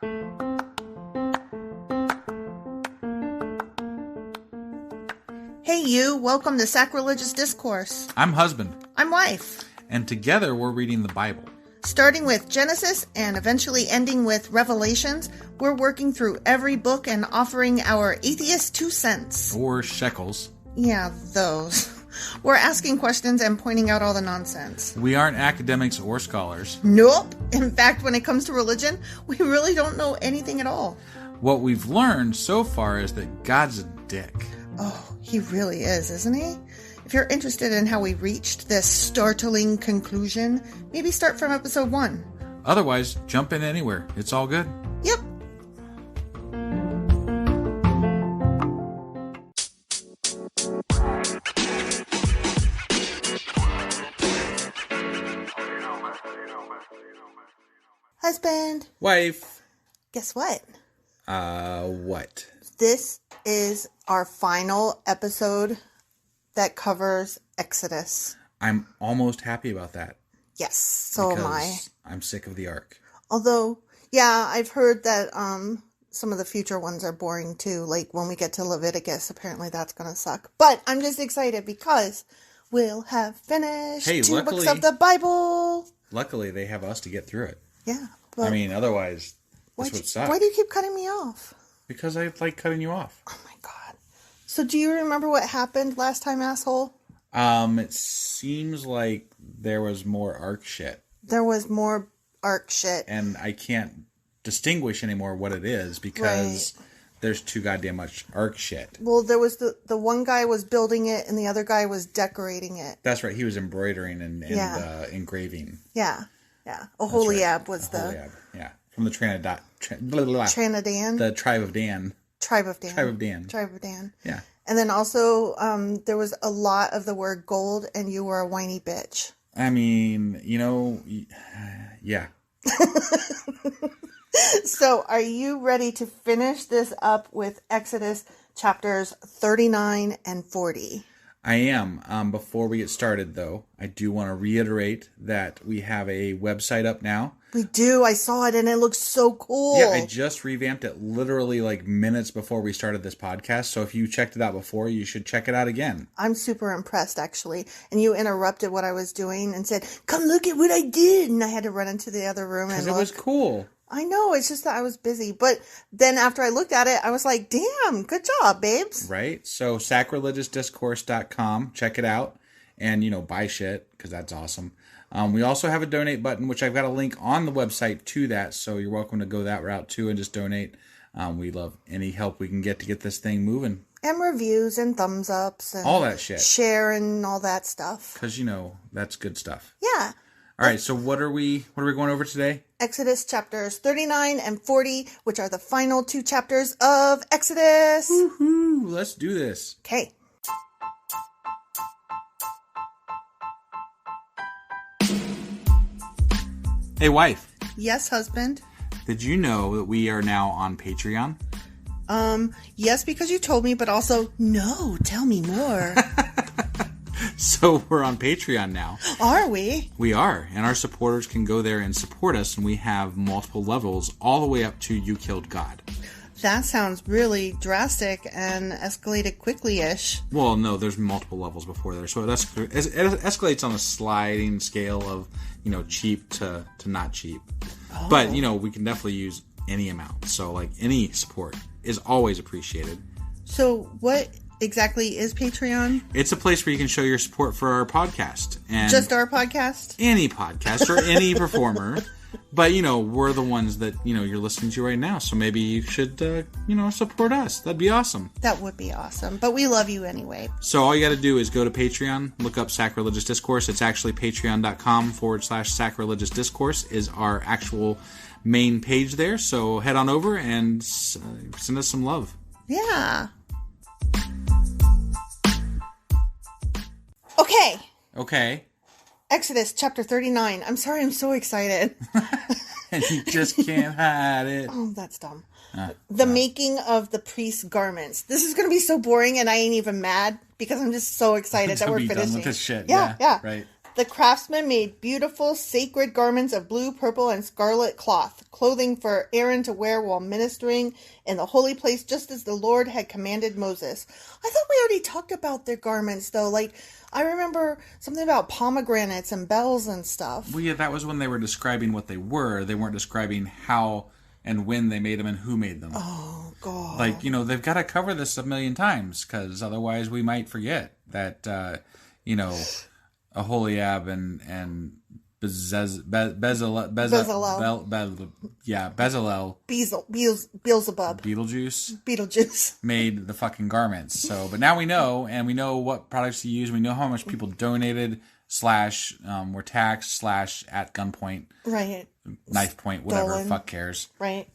Hey you, welcome to Sacrilegious Discourse. I'm husband. I'm wife. And together we're reading the Bible. Starting with Genesis and eventually ending with Revelations, we're working through every book and offering our atheist 2 cents. Or shekels. Yeah, those. We're asking questions and pointing out all the nonsense. We aren't academics or scholars. Nope. In fact, when it comes to religion, we really don't know anything at all. What we've learned so far is that God's a dick. Oh, he really is, isn't he? If you're interested in how we reached this startling conclusion, maybe start from episode 1. Otherwise, jump in anywhere. It's all good. Yep. Husband. Wife. Guess what? What? This is our final episode that covers Exodus. I'm almost happy about that. Yes, so am I. I'm sick of the ark. Although, yeah, I've heard that some of the future ones are boring too. Like when we get to Leviticus, apparently that's going to suck. But I'm just excited because we'll have finished 2 books of the Bible. Luckily, they have us to get through it. Yeah. But I mean, otherwise, this would suck. Why do you keep cutting me off? Because I like cutting you off. Oh my God. So do you remember what happened last time, asshole? It seems like there was more ark shit. There was more ark shit. And I can't distinguish anymore what it is because there's too goddamn much ark shit. Well, there was the one guy was building it and the other guy was decorating it. That's right. He was embroidering and engraving. Yeah. Yeah. Oholiab was Oholiab. Yeah. From the Trinadan. The tribe of Dan. Tribe of Dan. Yeah. And then also, there was a lot of the word gold, and you were a whiny bitch. I mean, yeah. So, are you ready to finish this up with Exodus chapters 39 and 40? I am. Before we get started, though, I do want to reiterate that we have a website up now. We do. I saw it, and it looks so cool. Yeah, I just revamped it literally like minutes before we started this podcast. So if you checked it out before, you should check it out again. I'm super impressed, actually. And you interrupted what I was doing and said, "Come look at what I did." And I had to run into the other room and look. Because it was cool. I know. It's just that I was busy. But then after I looked at it, I was like, damn, good job, babes. Right. So sacrilegiousdiscourse.com. Check it out. And, buy shit because that's awesome. We also have a donate button, which I've got a link on the website to that. So you're welcome to go that route too and just donate. We love any help we can get to get this thing moving. And reviews and thumbs ups. And all that shit. Share and all that stuff. Because, that's good stuff. Yeah. All right, so what are we going over today? Exodus chapters 39 and 40, which are the final 2 chapters of Exodus. Woohoo! Let's do this. Okay. Hey, wife. Yes, husband. Did you know that we are now on Patreon? Yes, because you told me, but also, no, tell me more. So we're on Patreon now. Are we? We are. And our supporters can go there and support us. And we have multiple levels all the way up to You Killed God. That sounds really drastic and escalated quickly-ish. Well, no, there's multiple levels before there. So it escalates on a sliding scale of, cheap to not cheap. Oh. But, we can definitely use any amount. So, any support is always appreciated. So what exactly is Patreon? It's a place where you can show your support for our podcast. And just our podcast? Any podcast or any performer. But, we're the ones that, you're listening to right now. So maybe you should, support us. That'd be awesome. That would be awesome. But we love you anyway. So all you got to do is go to Patreon, look up Sacrilegious Discourse. It's actually patreon.com/Sacrilegious Discourse is our actual main page there. So head on over and send us some love. Yeah. Okay. Exodus chapter 39. I'm sorry, I'm so excited. And you just can't hide it. Oh, that's dumb. The making of the priest's garments. This is going to be so boring, and I ain't even mad because I'm just so excited that we're finishing. Done with this shit. Yeah. Right. The craftsmen made beautiful, sacred garments of blue, purple, and scarlet cloth, clothing for Aaron to wear while ministering in the holy place, just as the Lord had commanded Moses. I thought we already talked about their garments, though. Like, I remember something about pomegranates and bells and stuff. Well, yeah, that was when they were describing what they were. They weren't describing how and when they made them and who made them. Oh, God. Like, they've got to cover this a million times, because otherwise we might forget that, Aholiab and Bezalel. Beelzebub. Beetlejuice made the fucking garments. So, but now we know, and we know what products to use. We know how much people donated / were taxed / at gunpoint. Right. Knife point, whatever. Stolen. Fuck cares. Right.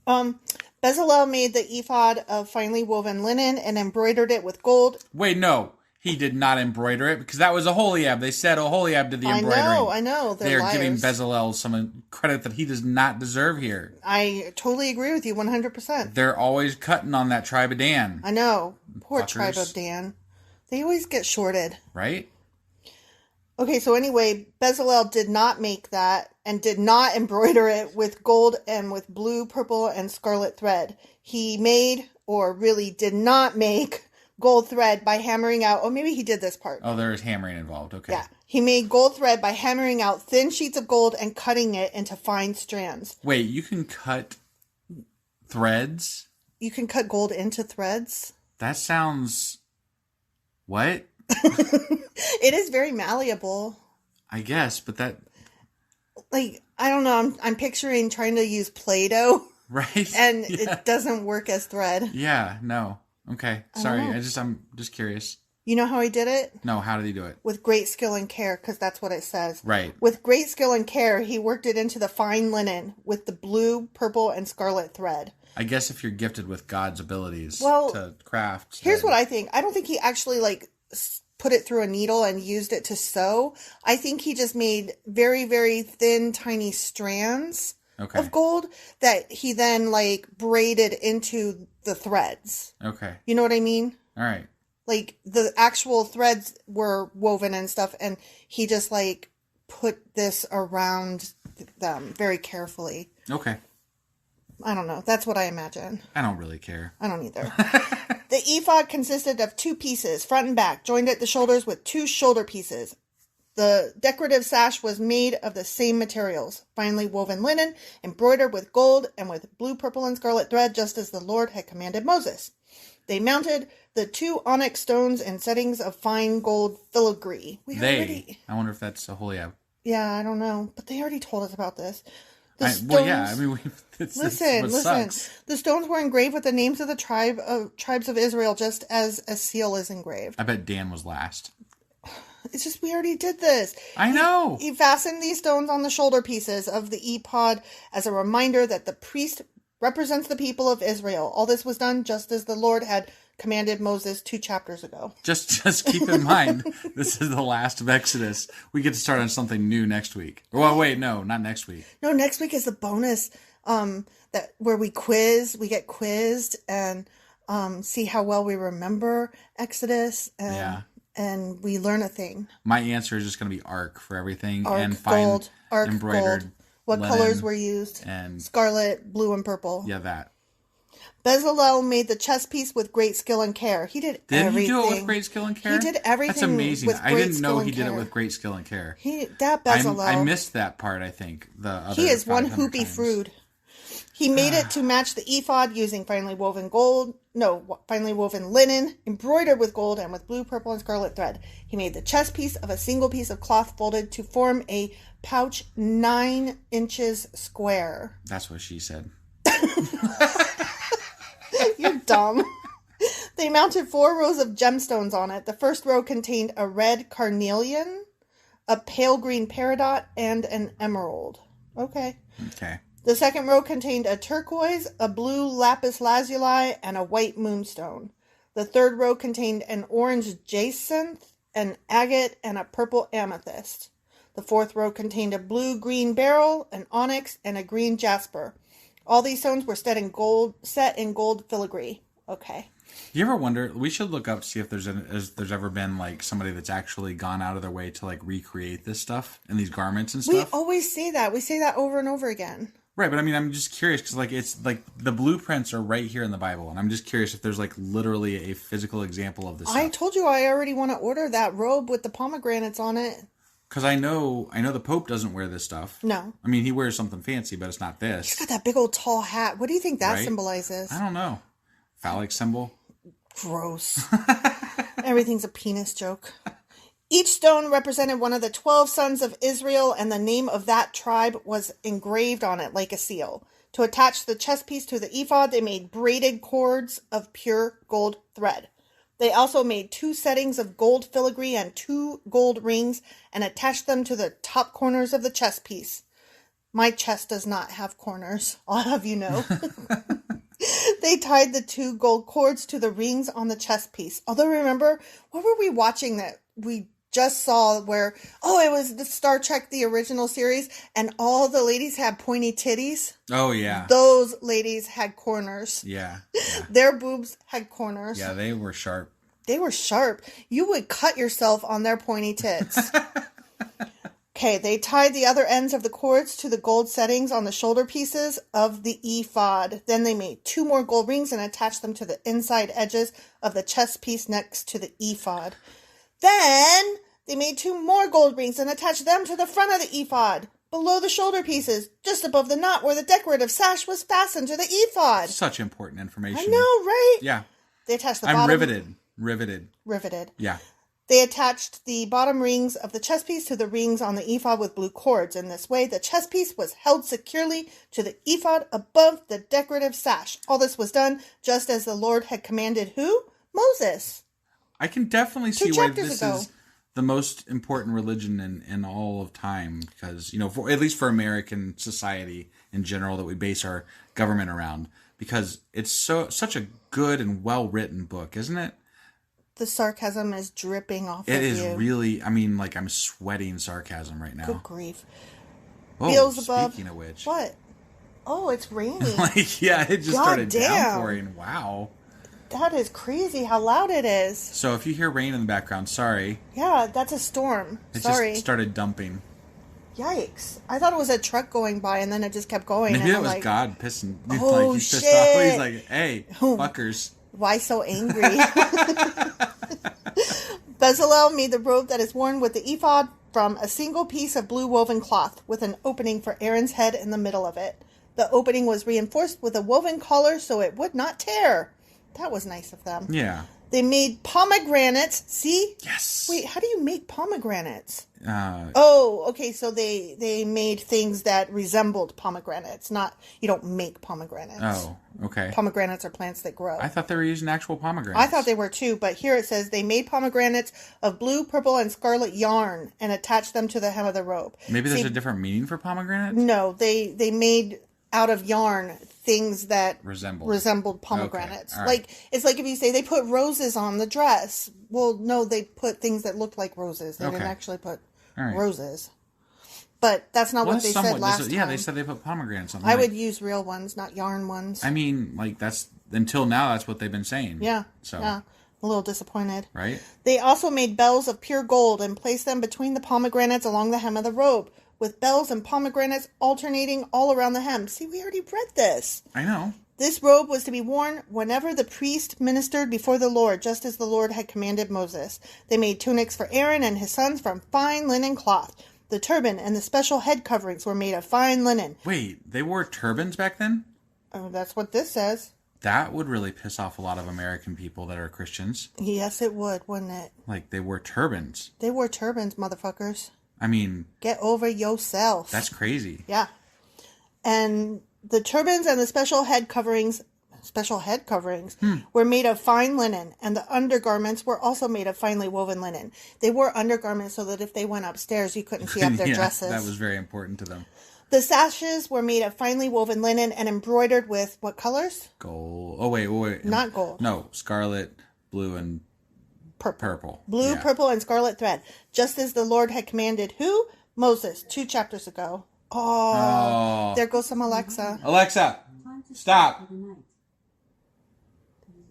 Bezalel made the ephod of finely woven linen and embroidered it with gold. Wait, no. He did not embroider it, because that was Aholiab. They said Aholiab did the embroidering. I know. They're liars. giving Bezalel some credit that he does not deserve here. I totally agree with you 100%. They're always cutting on that tribe of Dan. I know. Poor Fuckers. tribe of Dan. They always get shorted. Right? Okay, so anyway, Bezalel did not make that and did not embroider it with gold and with blue, purple, and scarlet thread. He made, or really did not make, gold thread by hammering out, or maybe he did this part. Oh, there is hammering involved. Okay. Yeah. He made gold thread by hammering out thin sheets of gold and cutting it into fine strands. Wait, you can cut threads? You can cut gold into threads? That sounds... What? It is very malleable. I guess, but that... Like, I don't know, I'm picturing trying to use Play-Doh. Right? And Yeah. it doesn't work as thread. Yeah, no. Okay, sorry. know. I'm just curious. You know how he did it? No, how did he do it? With great skill and care, because that's what it says. Right. With great skill and care, he worked it into the fine linen with the blue, purple, and scarlet thread. I guess if you're gifted with God's abilities Well, to craft... Here's what I think. I don't think he actually, put it through a needle and used it to sew. I think he just made very, very thin, tiny strands of gold that he then, braided into the threads. Okay. You know what I mean? All right. Like, the actual threads were woven and stuff, and he just, put this around them very carefully. Okay. I don't know. That's what I imagine. I don't really care. I don't either. The ephod consisted of 2 pieces, front and back, joined at the shoulders with 2 shoulder pieces. The decorative sash was made of the same materials, finely woven linen, embroidered with gold and with blue, purple, and scarlet thread, just as the Lord had commanded Moses. They mounted the 2 onyx stones in settings of fine gold filigree. I wonder if that's Aholiab. Yeah, I don't know, but they already told us about this. Listen. The stones were engraved with the names of the tribes of Israel, just as a seal is engraved. I bet Dan was last. It's just, we already did this. I know. He fastened these stones on the shoulder pieces of the ephod as a reminder that the priest represents the people of Israel. All this was done just as the Lord had commanded Moses 2 chapters ago. Just keep in mind, this is the last of Exodus. We get to start on something new next week. Well, wait, no, not next week. No, next week is the bonus where we get quizzed and see how well we remember Exodus. And we learn a thing. My answer is just going to be arc for everything. Arc, and fine gold, arc, embroidered gold. What linen, colors were used? And scarlet, blue, and purple. Yeah, that. Bezalel made the chess piece with great skill and care. He did everything. Did he do it with great skill and care? He did everything. That's amazing. With I didn't know he did it with great skill and care. Bezalel. I missed that part, I think. He is one hoopy frood. He made it to match the ephod using finely woven linen, embroidered with gold and with blue, purple, and scarlet thread. He made the chest piece of a single piece of cloth folded to form a pouch 9 inches square. That's what she said. You're dumb. They mounted 4 rows of gemstones on it. The first row contained a red carnelian, a pale green peridot, and an emerald. Okay. The second row contained a turquoise, a blue lapis lazuli, and a white moonstone. The third row contained an orange jacinth, an agate, and a purple amethyst. The fourth row contained a blue-green beryl, an onyx, and a green jasper. All these stones were set in gold filigree. Okay. You ever wonder? We should look up, see if there's ever been like somebody that's actually gone out of their way to like recreate this stuff and these garments and stuff. We always say that. We say that over and over again. Right, but I mean, I'm just curious because like it's like the blueprints are right here in the Bible, and I'm just curious if there's like literally a physical example of this. I told you I already want to order that robe with the pomegranates on it. Because I know the Pope doesn't wear this stuff. No. I mean, he wears something fancy, but it's not this. He's got that big old tall hat. What do you think that symbolizes? I don't know. Phallic symbol? Gross. Everything's a penis joke. Each stone represented one of the 12 sons of Israel, and the name of that tribe was engraved on it like a seal. To attach the chest piece to the ephod, they made braided cords of pure gold thread. They also made 2 settings of gold filigree and 2 gold rings and attached them to the top corners of the chest piece. My chest does not have corners, I'll have you know. They tied the 2 gold cords to the rings on the chest piece. Although, remember, what were we watching that we just saw where, it was the Star Trek, the original series, and all the ladies had pointy titties? Oh, yeah. Those ladies had corners. Yeah. Their boobs had corners. Yeah, they were sharp. They were sharp. You would cut yourself on their pointy tits. Okay, they tied the other ends of the cords to the gold settings on the shoulder pieces of the ephod. Then they made 2 more gold rings and attached them to the inside edges of the chest piece next to the ephod. Then they made 2 more gold rings and attached them to the front of the ephod, below the shoulder pieces, just above the knot where the decorative sash was fastened to the ephod. Such important information. I know, right? Yeah. They attached the bottom... I'm riveted. Riveted. Yeah. They attached the bottom rings of the chest piece to the rings on the ephod with blue cords. In this way, the chest piece was held securely to the ephod above the decorative sash. All this was done just as the Lord had commanded who? Moses. I can definitely see why this ago. is the most important religion in all of time, because, at least for American society in general, that we base our government around, because it's such a good and well-written book, isn't it? The sarcasm is dripping off of you. It is really, I'm sweating sarcasm right now. Good grief. Oh, Beelzebub. Speaking of which. What? Oh, it's raining. It just started downpouring. Wow. That is crazy how loud it is. So if you hear rain in the background, sorry. Yeah, that's a storm. It Sorry. just started dumping. Yikes. I thought it was a truck going by and then it just kept going. Maybe and that was God pissing. Oh, he's shit. pissed off. He's like, hey, fuckers. Why so angry? Bezalel made the robe that is worn with the ephod from a single piece of blue woven cloth with an opening for Aaron's head in the middle of it. The opening was reinforced with a woven collar so it would not tear. That was nice of them. Yeah. They made pomegranates. See? Yes. Wait, how do you make pomegranates? Okay, so they made things that resembled pomegranates. You don't make pomegranates. Oh, okay. Pomegranates are plants that grow. I thought they were using actual pomegranates. I thought they were too, but here it says they made pomegranates of blue, purple, and scarlet yarn and attached them to the hem of the robe. Maybe there's a different meaning for pomegranate? No, they made out of yarn things that resembled pomegranates. Okay. Right. It's like if you say they put roses on the dress. Well, no, they put things that looked like roses. They didn't actually put roses. But that's not what they said last time. Yeah, they said they put pomegranates on. I would use real ones, not yarn ones. I mean, until now, that's what they've been saying. Yeah. So. Yeah. A little disappointed. Right. They also made bells of pure gold and placed them between the pomegranates along the hem of the robe, with bells and pomegranates alternating all around the hem. See, we already read this. I know. This robe was to be worn whenever the priest ministered before the Lord, just as the Lord had commanded Moses. They made tunics for Aaron and his sons from fine linen cloth. The turban and the special head coverings were made of fine linen. Wait, they wore turbans back then? Oh, that's what this says. That would really piss off a lot of American people that are Christians. Yes, it would, wouldn't it? They wore turbans. They wore turbans, motherfuckers. I mean... Get over yourself. That's crazy. Yeah. And the turbans and the special head coverings were made of fine linen, and the undergarments were also made of finely woven linen. They wore undergarments so that if they went upstairs, you couldn't see up their dresses. That was very important to them. The sashes were made of finely woven linen and embroidered with what colors? Gold. Oh, wait. Not gold. No, scarlet, blue, and purple. Blue, purple, and scarlet thread. Just as the Lord had commanded who? Moses, 2 chapters ago. Oh, there goes some Alexa. Alexa, stop.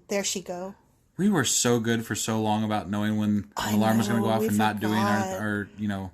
There she go. We were so good for so long about knowing when an alarm was going to go off and not doing our,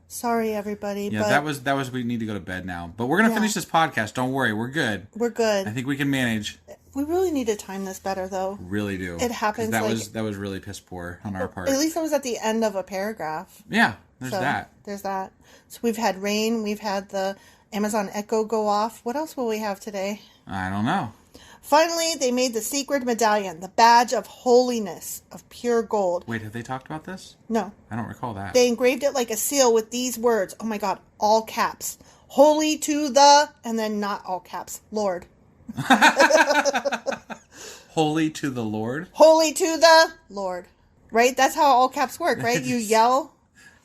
Sorry, everybody. Yeah, but that was. We need to go to bed now. But we're going to finish this podcast. Don't worry, we're good. We're good. I think we can manage. We really need to time this better, though. Really do. It happens. That was really piss poor on our part. At least I was at the end of a paragraph. Yeah, there's that. There's that. So we've had rain. We've had the Amazon Echo go off. What else will we have today? I don't know. Finally, they made the sacred medallion, the badge of holiness, of pure gold. Wait, have they talked about this? No. I don't recall that. They engraved it like a seal with these words. Oh my God, all caps. Holy to the, and then not all caps, Lord. Holy to the Lord? Holy to the Lord. Right? That's how all caps work, right? You yell.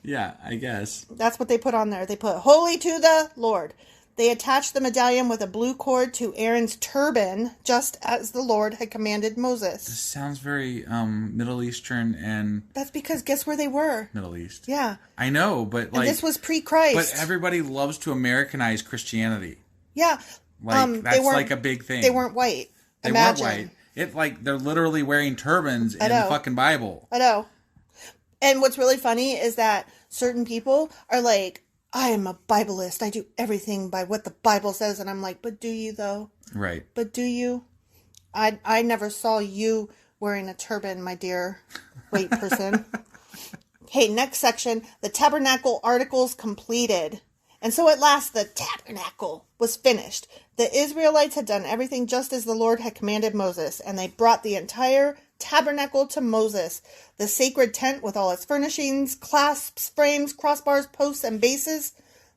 Yeah, I guess. That's what they put on there. They put holy to the Lord. They attached the medallion with a blue cord to Aaron's turban, just as the Lord had commanded Moses. This sounds very Middle Eastern and... That's because guess where they were? Middle East. Yeah. I know, but and this was pre-Christ. But everybody loves to Americanize Christianity. Yeah. That's like a big thing. They weren't white. They weren't white. They're literally wearing turbans in the fucking Bible. I know. And what's really funny is that certain people are like, I am a Bibleist. I do everything by what the Bible says. And I'm like, but do you though? Right. But do you? I never saw you wearing a turban, my dear white person. Hey, next section. The Tabernacle articles completed. And so at last the Tabernacle was finished. The Israelites had done everything just as the Lord had commanded Moses. And they brought the entire Tabernacle to Moses, the sacred tent with all its furnishings, clasps, frames, crossbars, posts, and bases,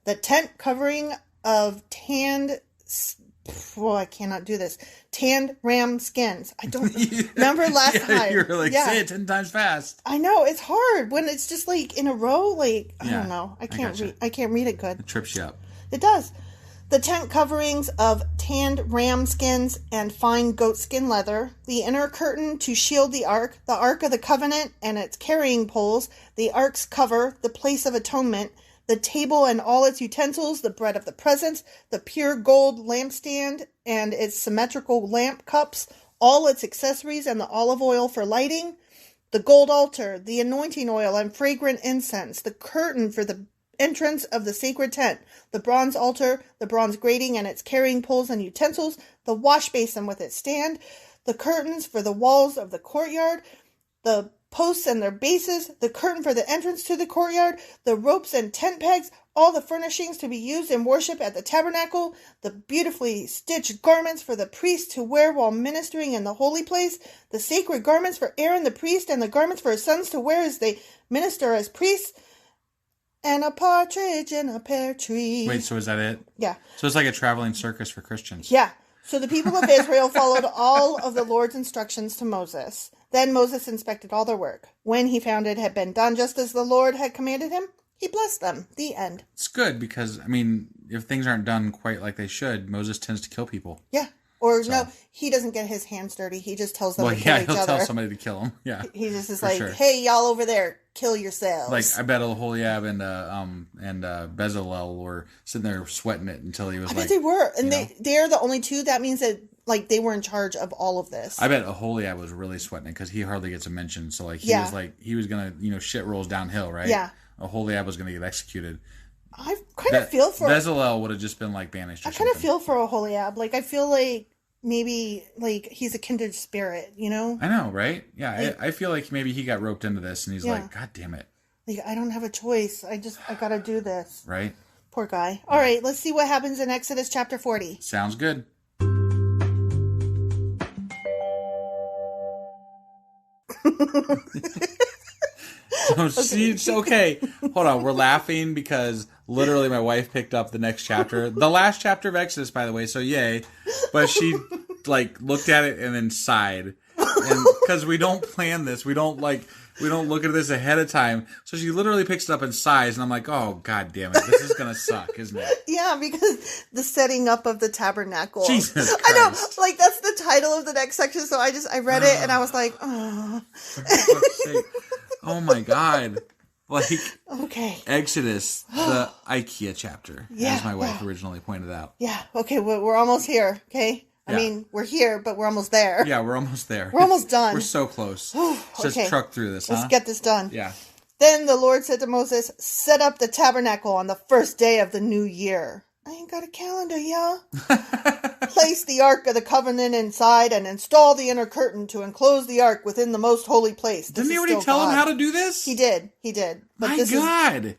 the tent covering of tanned ram skins. I don't remember last time. You were like, say it 10 times fast. I know, it's hard when it's just like in a row. Like I don't know, I can't read it good. It trips you up. It does. The tent coverings of tanned ram skins and fine goat skin leather, the inner curtain to shield the Ark of the Covenant and its carrying poles, the Ark's cover, the place of atonement, the table and all its utensils, the bread of the presence, the pure gold lampstand and its symmetrical lamp cups, all its accessories and the olive oil for lighting, the gold altar, the anointing oil and fragrant incense, the curtain for the entrance of the sacred tent, the bronze altar, the bronze grating and its carrying poles and utensils, the wash basin with its stand, the curtains for the walls of the courtyard, the posts and their bases, the curtain for the entrance to the courtyard, the ropes and tent pegs, all the furnishings to be used in worship at the tabernacle, the beautifully stitched garments for the priest to wear while ministering in the holy place, the sacred garments for Aaron the priest and the garments for his sons to wear as they minister as priests, and a partridge in a pear tree. Wait, so is that it? Yeah. So it's like a traveling circus for Christians. Yeah. So the people of Israel followed all of the Lord's instructions to Moses. Then Moses inspected all their work. When he found it had been done just as the Lord had commanded him, he blessed them. The end. It's good because, if things aren't done quite like they should, Moses tends to kill people. Yeah. Or no, he doesn't get his hands dirty. He just tells them to kill each other. He'll tell somebody to kill him. Yeah. He just is like, hey, y'all over there, kill yourselves. Like, I bet Oholiab and Bezalel were sitting there sweating it until he was I bet they were. And they're the only two. That means that, they were in charge of all of this. I bet Oholiab was really sweating it because he hardly gets a mention. So, he was going to, shit rolls downhill, right? Yeah. Oholiab was going to get executed. I kind of feel for... Bezalel would have just been, banished or something. I kind of feel for Oholiab. I feel like maybe, he's a kindred spirit, I know, right? Yeah, I feel like maybe he got roped into this and he's like, God damn it. I don't have a choice. I gotta do this. Right? Poor guy. All right, let's see what happens in Exodus chapter 40. Sounds good. Okay. Hold on. We're laughing because literally my wife picked up the next chapter. The last chapter of Exodus, by the way, so yay. But she, looked at it and then sighed. And because we don't plan this. We don't look at this ahead of time. So she literally picks it up and sighs. And I'm like, oh, God damn it. This is going to suck, isn't it? Yeah, because the setting up of the tabernacle. Jesus Christ. I know. That's the title of the next section. So I read it and I was like, oh. For fuck's sake. Oh, my God. Okay. Exodus, the IKEA chapter, as my wife originally pointed out. Yeah. Okay. We're almost here. Okay. I mean, we're here, but we're almost there. Yeah, we're almost there. We're almost done. We're so close. Let's just truck through this, Let's get this done. Yeah. Then the Lord said to Moses, set up the tabernacle on the first day of the new year. I ain't got a calendar, y'all. Place the Ark of the Covenant inside and install the inner curtain to enclose the Ark within the most holy place. Didn't he already tell him how to do this? He did. But My God.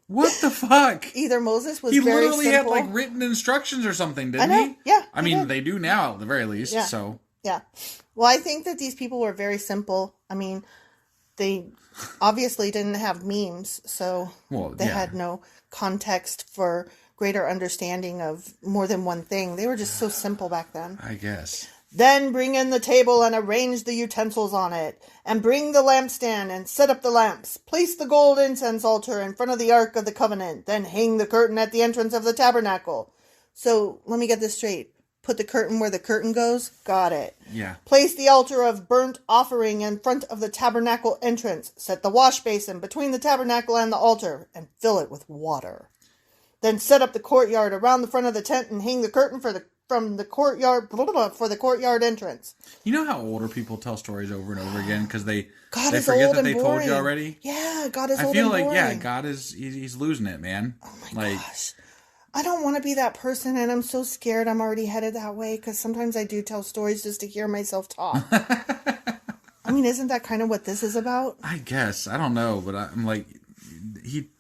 What the fuck? Either Moses was he very literally simple. had like written instructions or something, didn't I know. he? Yeah. I mean, they do now at the very least, Yeah. so. Yeah. Well, I think that these people were very simple. I mean, they obviously didn't have memes, so they had no context for greater understanding of more than one thing. They were just so simple back then. I guess. Then bring in the table and arrange the utensils on it, and bring the lampstand and set up the lamps. Place the gold incense altar in front of the Ark of the Covenant. Then hang the curtain at the entrance of the tabernacle. So, let me get this straight. Put the curtain where the curtain goes? Got it. Yeah. Place the altar of burnt offering in front of the tabernacle entrance. Set the wash basin between the tabernacle and the altar, and fill it with water. Then set up the courtyard around the front of the tent and hang the curtain from the courtyard for the courtyard entrance. You know how older people tell stories over and over again because they God is forget old that and they boring. told you already? Yeah, God is I old feel and like, boring. yeah, God is, he's losing it, man. Oh my gosh. I don't want to be that person, and I'm so scared I'm already headed that way, because sometimes I do tell stories just to hear myself talk. I mean, isn't that kind of what this is about? I guess. I don't know, but I'm like, he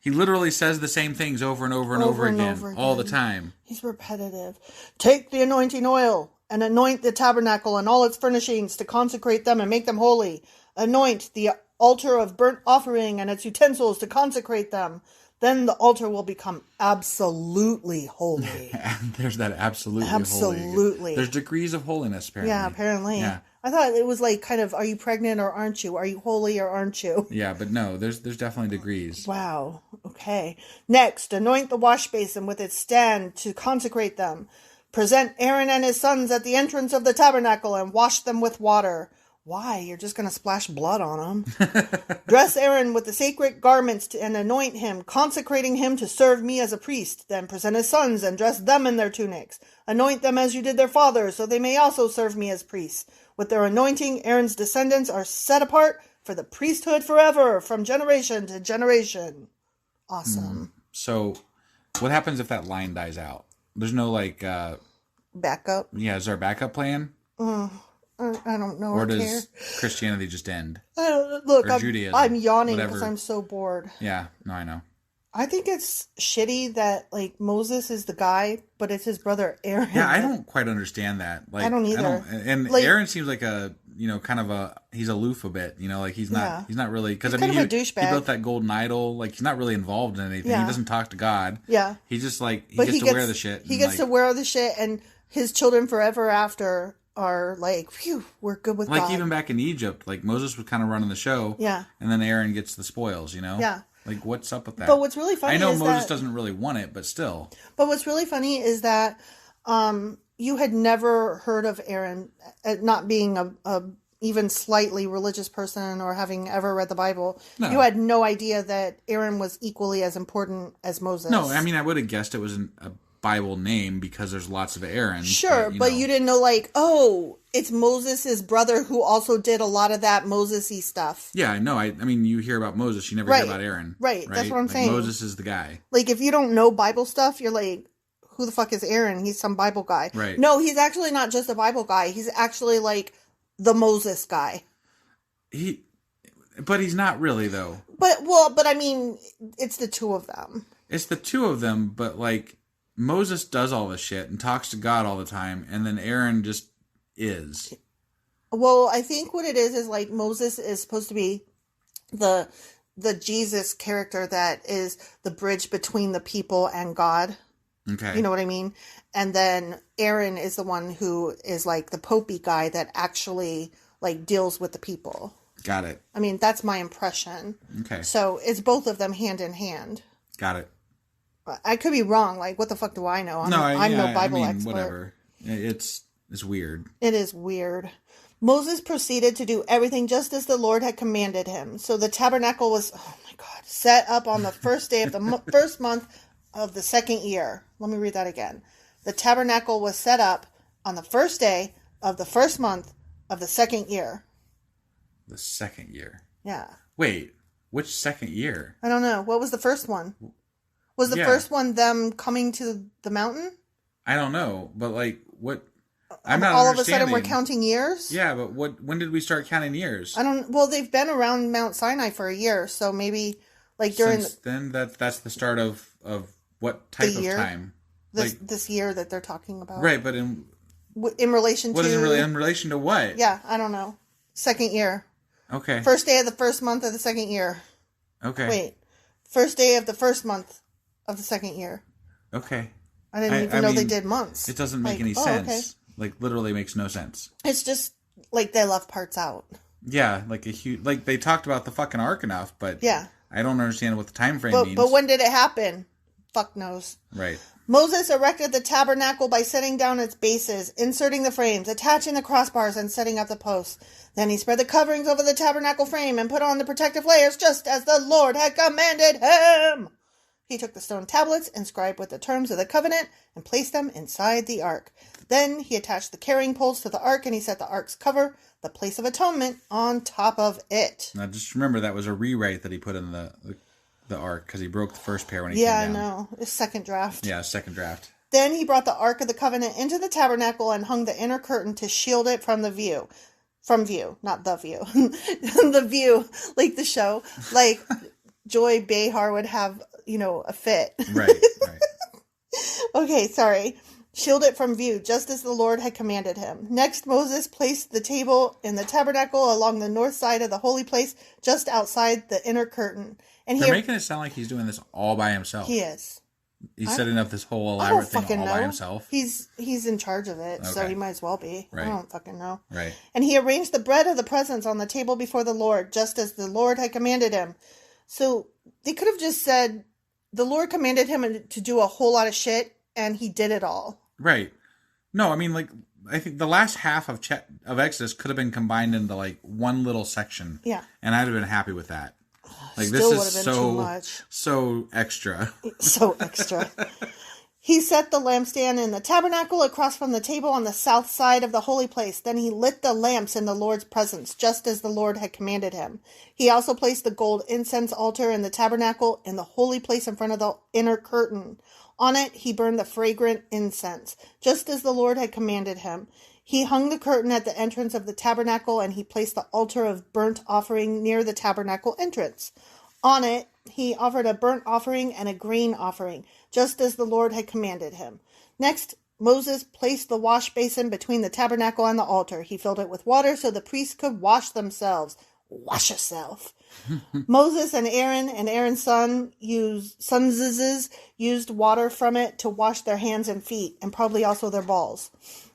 literally says the same things over and over and over again, all the time. He's repetitive. Take the anointing oil and anoint the tabernacle and all its furnishings to consecrate them and make them holy. Anoint the altar of burnt offering and its utensils to consecrate them. Then the altar will become absolutely holy. There's that absolutely holy. Absolutely. There's degrees of holiness, apparently. Yeah, apparently. Yeah. I thought it was like kind of, are you pregnant or aren't you? Are you holy or aren't you? Yeah, but no, there's definitely degrees. Wow. Okay. Next, anoint the wash basin with its stand to consecrate them. Present Aaron and his sons at the entrance of the tabernacle and wash them with water. Why? You're just going to splash blood on them. Dress Aaron with the sacred garments and anoint him, consecrating him to serve me as a priest. Then present his sons and dress them in their tunics. Anoint them as you did their fathers, so they may also serve me as priests. With their anointing, Aaron's descendants are set apart for the priesthood forever, from generation to generation. Awesome. So, what happens if that line dies out? There's no, like... backup? Yeah, is there a backup plan? I don't know. Or does Christianity just end? I don't, look, or Judaism, I'm yawning because I'm so bored. Yeah, no, I know. I think it's shitty that, like, Moses is the guy, but it's his brother Aaron. Yeah, I don't quite understand that. Like, I don't either. And like, Aaron seems like a, kind of a, he's aloof a bit, like he's not really, because I mean, kind of a douchebag. He built that golden idol, like he's not really involved in anything. Yeah. He doesn't talk to God. Yeah. He just like, he gets to wear the shit. He gets to wear the shit, and his children forever after are like, phew, we're good with God. Like even back in Egypt, like Moses was kind of running the show. Yeah. And then Aaron gets the spoils, Yeah. Like, what's up with that? But what's really funny is I know Moses doesn't really want it, but still. But what's really funny is that you had never heard of Aaron not being a even slightly religious person or having ever read the Bible. No. You had no idea that Aaron was equally as important as Moses. No, I mean, I would have guessed it was a Bible name because there's lots of Aaron. Sure, but you didn't know, like, oh, it's Moses' brother who also did a lot of that Moses-y stuff. Yeah, I know. I mean, you hear about Moses, you never hear about Aaron. Right, that's what I'm saying. Moses is the guy. Like, if you don't know Bible stuff, you're like, who the fuck is Aaron? He's some Bible guy. Right. No, he's actually not just a Bible guy. He's actually, like, the Moses guy. But he's not really, though. But I mean, it's the two of them. It's the two of them, but, like, Moses does all this shit and talks to God all the time, and then Aaron just is. Well, I think what it is like Moses is supposed to be the Jesus character that is the bridge between the people and God. Okay. You know what I mean? And then Aaron is the one who is like the popey guy that actually like deals with the people. Got it. I mean, that's my impression. Okay. So it's both of them hand in hand. Got it. I could be wrong. Like, what the fuck do I know? I'm no Bible expert. Whatever. It's weird. It is weird. Moses proceeded to do everything just as the Lord had commanded him. So the tabernacle was, oh my God, set up on the first day of the first month of the second year. Let me read that again. The tabernacle was set up on the first day of the first month of the second year. The second year? Yeah. Wait, which second year? I don't know. What was the first one? Was the first one them coming to the mountain? I don't know, but like, what? I'm not all understanding. Of a sudden we're counting years? Yeah, but when did we start counting years? Well, they've been around Mount Sinai for a year, so maybe like during then that's the start of what type of time? This year that they're talking about. Right, but in relation to... What is it really in relation to what? Yeah, I don't know. Second year. Okay. First day of the first month of the second year. Okay. Wait. First day of the first month of the second year. Okay. I didn't even know they did months. It doesn't make any sense. Okay. Like, literally makes no sense. It's just, like, they left parts out. Yeah, like a huge... Like, they talked about the fucking ark enough, but... Yeah. I don't understand what the time frame means. But when did it happen? Fuck knows. Right. Moses erected the tabernacle by setting down its bases, inserting the frames, attaching the crossbars, and setting up the posts. Then he spread the coverings over the tabernacle frame and put on the protective layers just as the Lord had commanded him. He took the stone tablets inscribed with the terms of the covenant and placed them inside the ark. Then he attached the carrying poles to the ark and he set the ark's cover, the place of atonement, on top of it. Now just remember that was a rewrite that he put in the ark because he broke the first pair when he came down. Yeah, I know. It's second draft. Yeah, second draft. Then he brought the Ark of the Covenant into the tabernacle and hung the inner curtain to shield it from view, not the view. The view, like the show. Like Joy Behar would have, a fit. Right. Okay, sorry. Shield it from view, just as the Lord had commanded him. Next, Moses placed the table in the tabernacle along the north side of the holy place, just outside the inner curtain. And they're making it sound like he's doing this all by himself. He is. He's setting up this whole elaborate thing all by himself. He's in charge of it, so he might as well be. Right. I don't fucking know. Right. And he arranged the bread of the presence on the table before the Lord, just as the Lord had commanded him. So they could have just said, the Lord commanded him to do a whole lot of shit, and he did it all. Right. No, I mean, like, I think the last half of Exodus could have been combined into, like, one little section. Yeah. And I'd have been happy with that. Like, Still this is too much. so extra. So extra. He set the lampstand in the tabernacle across from the table on the south side of the holy place. Then he lit the lamps in the Lord's presence, just as the Lord had commanded him. He also placed the gold incense altar in the tabernacle in the holy place in front of the inner curtain. On it, he burned the fragrant incense, just as the Lord had commanded him. He hung the curtain at the entrance of the tabernacle, and he placed the altar of burnt offering near the tabernacle entrance. On it, he offered a burnt offering and a grain offering, just as the Lord had commanded him. Next, Moses placed the wash basin between the tabernacle and the altar. He filled it with water so the priests could wash themselves. Wash yourself. Moses and Aaron's sons used water from it to wash their hands and feet, and probably also their balls.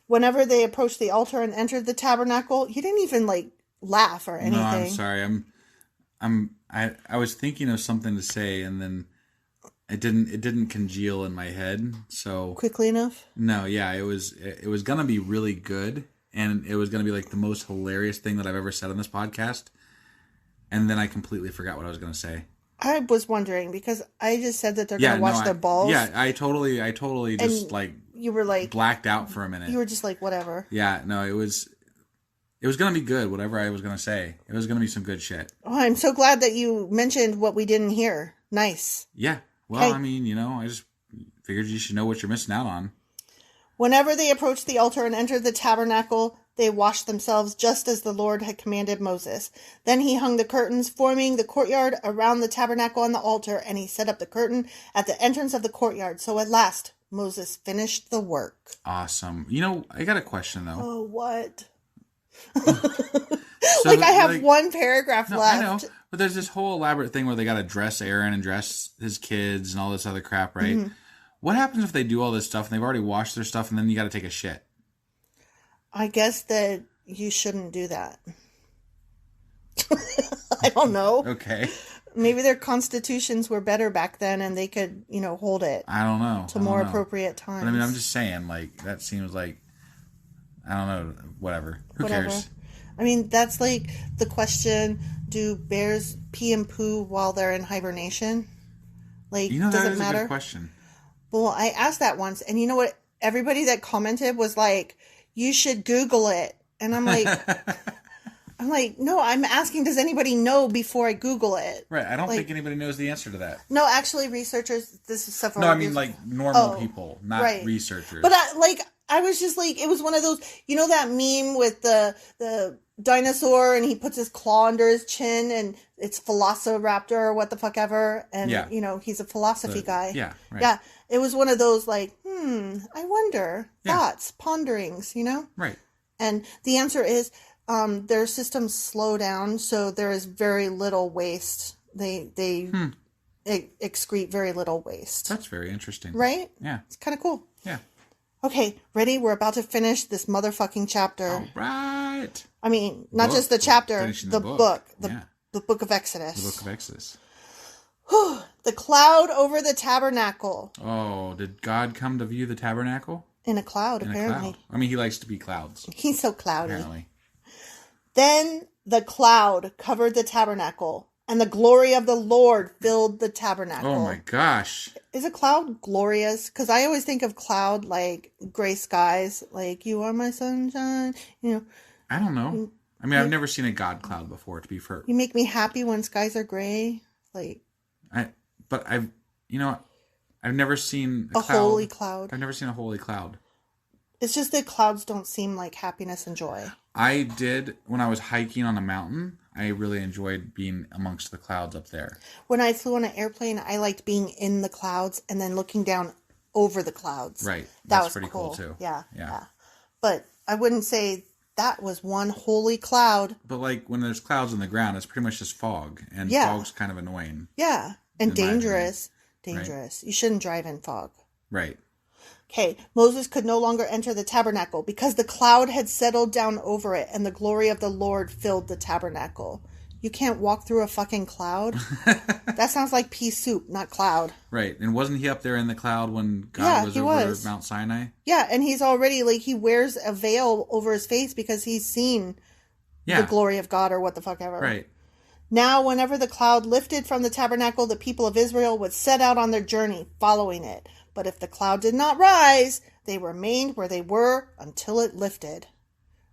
Whenever they approached the altar and entered the tabernacle, you didn't even laugh or anything. No, I'm sorry. I was thinking of something to say, and then it didn't congeal in my head. So quickly enough? No, yeah, it was gonna be really good, and it was gonna be like the most hilarious thing that I've ever said on this podcast. And then I completely forgot what I was gonna say. I was wondering because I just said that they're gonna wash their balls. Yeah, I totally just you were blacked out for a minute. You were just like, whatever. Yeah, no, it was gonna be good. Whatever I was gonna say, it was gonna be some good shit. Oh, I'm so glad that you mentioned what we didn't hear. Nice. Yeah. Well, I mean, I just figured you should know what you're missing out on. Whenever they approached the altar and entered the tabernacle, they washed themselves just as the Lord had commanded Moses. Then he hung the curtains, forming the courtyard around the tabernacle and the altar, and he set up the curtain at the entrance of the courtyard. So at last, Moses finished the work. Awesome. I got a question, though. Oh, what? I have one paragraph left. I know, but there's this whole elaborate thing where they got to dress Aaron and dress his kids and all this other crap, right? Mm-hmm. What happens if they do all this stuff and they've already washed their stuff and then you got to take a shit? I guess that you shouldn't do that. I don't know. Okay. Maybe their constitutions were better back then and they could, hold it. I don't know. To more appropriate times. But I mean, I'm just saying, that seems like, I don't know, whatever. Who cares? I mean, that's like the question, do bears pee and poo while they're in hibernation? Does it matter? A good question. Well, I asked that once, and you know what? everybody that commented was like, you should Google it. And I'm like, no, I'm asking, does anybody know before I Google it? Right. I don't think anybody knows the answer to that. No, actually, researchers, this is several No, I mean, like, normal people, not researchers. But I was just like, it was one of those, you know that meme with the dinosaur and he puts his claw under his chin and it's Velociraptor or what the fuck ever. And, you know, he's a philosophy guy. Yeah, right. Yeah. It was one of those like, I wonder, thoughts, ponderings, you know? Right. And the answer is, their systems slow down, so there is very little waste. They excrete very little waste. That's very interesting. Right? Yeah. It's kind of cool. Yeah. Okay, ready? We're about to finish this motherfucking chapter. All right. I mean, not just the chapter, the book. The book of Exodus. The book of Exodus. The cloud over the tabernacle. Oh, did God come to view the tabernacle? In a cloud, apparently. A cloud. I mean, he likes to be clouds. He's so cloudy. Apparently. Then the cloud covered the tabernacle, and the glory of the Lord filled the tabernacle. Oh my gosh. Is a cloud glorious? Because I always think of cloud like gray skies, like you are my sunshine, you know. I don't know. I mean, I've never seen a God cloud before, to be fair. You make me happy when skies are gray. I've never seen a holy cloud. I've never seen a holy cloud. It's just that clouds don't seem like happiness and joy. I did, when I was hiking on a mountain, I really enjoyed being amongst the clouds up there. When I flew on an airplane, I liked being in the clouds and then looking down over the clouds. Right. That was was pretty cool too. Yeah. But I wouldn't say that was one holy cloud. But like when there's clouds on the ground, it's pretty much just fog. And fog's kind of annoying. Yeah. And dangerous. Right. You shouldn't drive in fog. Right. Okay, Moses could no longer enter the tabernacle because the cloud had settled down over it and the glory of the Lord filled the tabernacle. You can't walk through a fucking cloud? That sounds like pea soup, not cloud. Right, and wasn't he up there in the cloud when God was over Mount Sinai? Yeah, and he's already, like, he wears a veil over his face because he's seen the glory of God or what the fuck ever. Right. Now, whenever the cloud lifted from the tabernacle, the people of Israel would set out on their journey, following it. But if the cloud did not rise, they remained where they were until it lifted.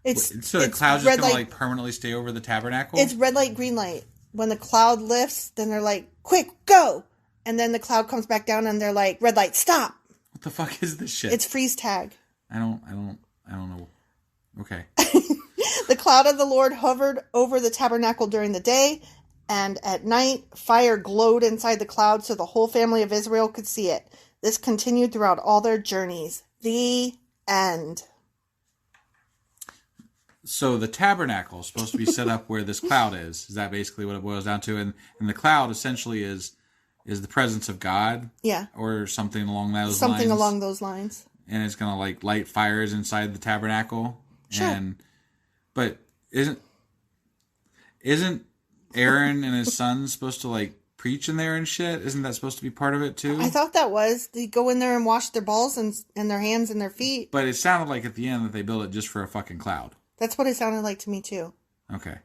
So the cloud's just going to like permanently stay over the tabernacle? It's red light, green light. When the cloud lifts, then they're like, quick, go! And then the cloud comes back down and they're like, red light, stop! What the fuck is this shit? It's freeze tag. I don't know. Okay. The cloud of the Lord hovered over the tabernacle during the day, and at night, fire glowed inside the cloud so the whole family of Israel could see it. This continued throughout all their journeys. The end. So the tabernacle is supposed to be set up where this cloud is. Is that basically what it boils down to? And the cloud essentially is the presence of God? Yeah. Or something along those lines? Something along those lines. And it's going to like light fires inside the tabernacle? Sure. But isn't Aaron and his sons supposed to like preach in there and shit? Isn't that supposed to be part of it too? I thought that was. They go in there and wash their balls and their hands and their feet. But it sounded like at the end that they built it just for a fucking cloud. That's what it sounded like to me too. Okay.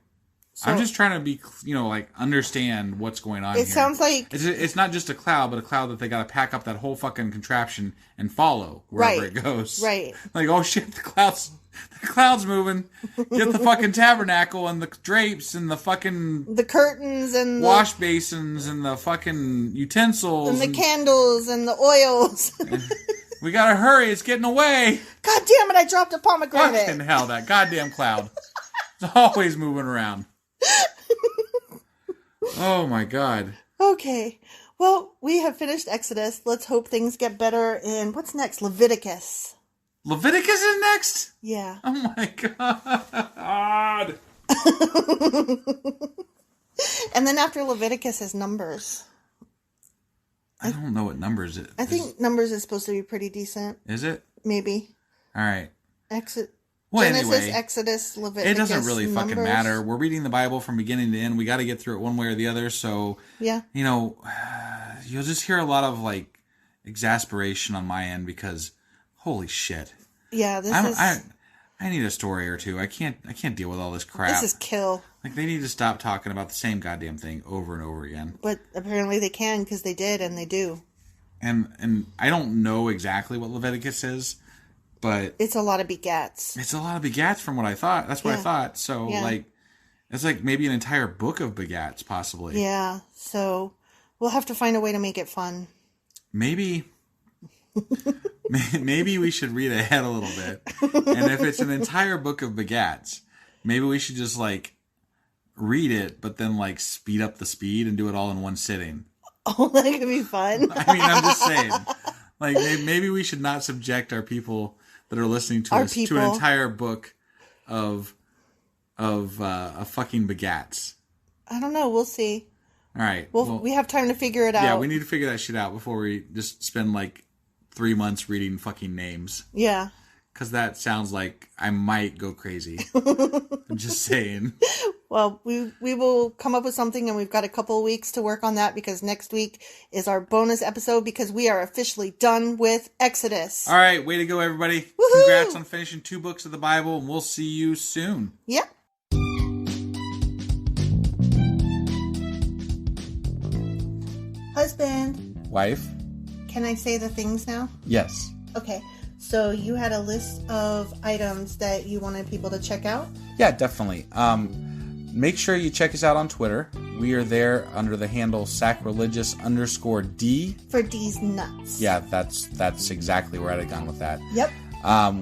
So, I'm just trying to be, like understand what's going on here. It sounds like... It's not just a cloud, but a cloud that they got to pack up that whole fucking contraption and follow wherever it goes. Right. Like, oh shit, the cloud's moving. Get the fucking tabernacle and the drapes and the fucking... The curtains and wash basins and the fucking utensils. And the candles and the oils. We gotta hurry, it's getting away. God damn it, I dropped a pomegranate. Fucking hell, that goddamn cloud. It's always moving around. Oh my god. Okay. Well, we have finished Exodus. Let's hope things get better in... What's next? Leviticus. Leviticus is next? Yeah. Oh my god. And then after Leviticus is Numbers. I don't know what Numbers is. I think Numbers is supposed to be pretty decent. Is it? Maybe. All right. Genesis, anyway, Exodus, Leviticus, it doesn't really Numbers. fucking matter. We're reading the Bible from beginning to end. We got to get through it one way or the other. So, yeah. You'll just hear a lot of like exasperation on my end because holy shit. Yeah, I need a story or two. I can't deal with all this crap. This is kill. Like they need to stop talking about the same goddamn thing over and over again. But apparently they can because they did and they do. And I don't know exactly what Leviticus is. But it's a lot of begats. It's a lot of begats from what I thought. That's what I thought. So, Yeah. like, it's like maybe an entire book of begats, possibly. Yeah, so we'll have to find a way to make it fun. Maybe we should read ahead a little bit. And if it's an entire book of begats, maybe we should just, like, read it, but then, like, speed up the speed and do it all in one sitting. Oh, that could be fun. I mean, I'm just saying. Like, maybe we should not subject our people that are listening to us to an entire book of fucking begats. I don't know. We'll see. All right. Well, we have time to figure it out. Yeah, we need to figure that shit out before we just spend like 3 months reading fucking names. Yeah. Because that sounds like I might go crazy. I'm just saying. Well, we will come up with something, and we've got a couple of weeks to work on that because next week is our bonus episode because we are officially done with Exodus. All right, way to go, everybody. Woohoo! Congrats on finishing 2 books of the Bible, and we'll see you soon. Yep. Husband. Wife? Can I say the things now? Yes. Okay. So you had a list of items that you wanted people to check out? Yeah, definitely. Make sure you check us out on Twitter. We are there under the handle sacrilegious_D. For D's nuts. Yeah, that's exactly where I'd have gone with that. Yep.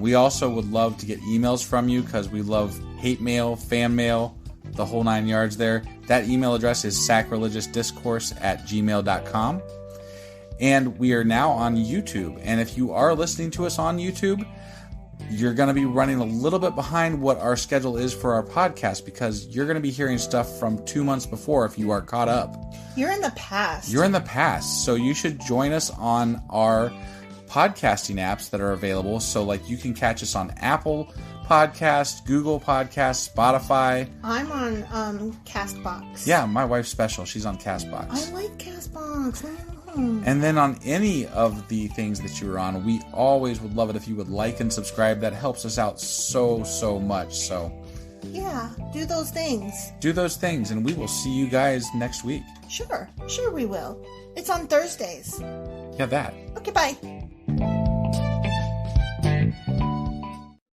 We also would love to get emails from you because we love hate mail, fan mail, the whole 9 yards there. That email address is sacrilegiousdiscourse@gmail.com. And we are now on YouTube. And if you are listening to us on YouTube, you're going to be running a little bit behind what our schedule is for our podcast because you're going to be hearing stuff from 2 months before if you are caught up. You're in the past. You're in the past. So you should join us on our podcasting apps that are available. So like you can catch us on Apple Podcasts, Google Podcasts, Spotify. I'm on Castbox. Yeah, my wife's special. She's on Castbox. I like Castbox. And then on any of the things that you're on, we always would love it if you would like and subscribe. That helps us out so much. So yeah, do those things. Do those things, and we will see you guys next week. Sure we will. It's on Thursdays. Yeah, that. Okay, bye.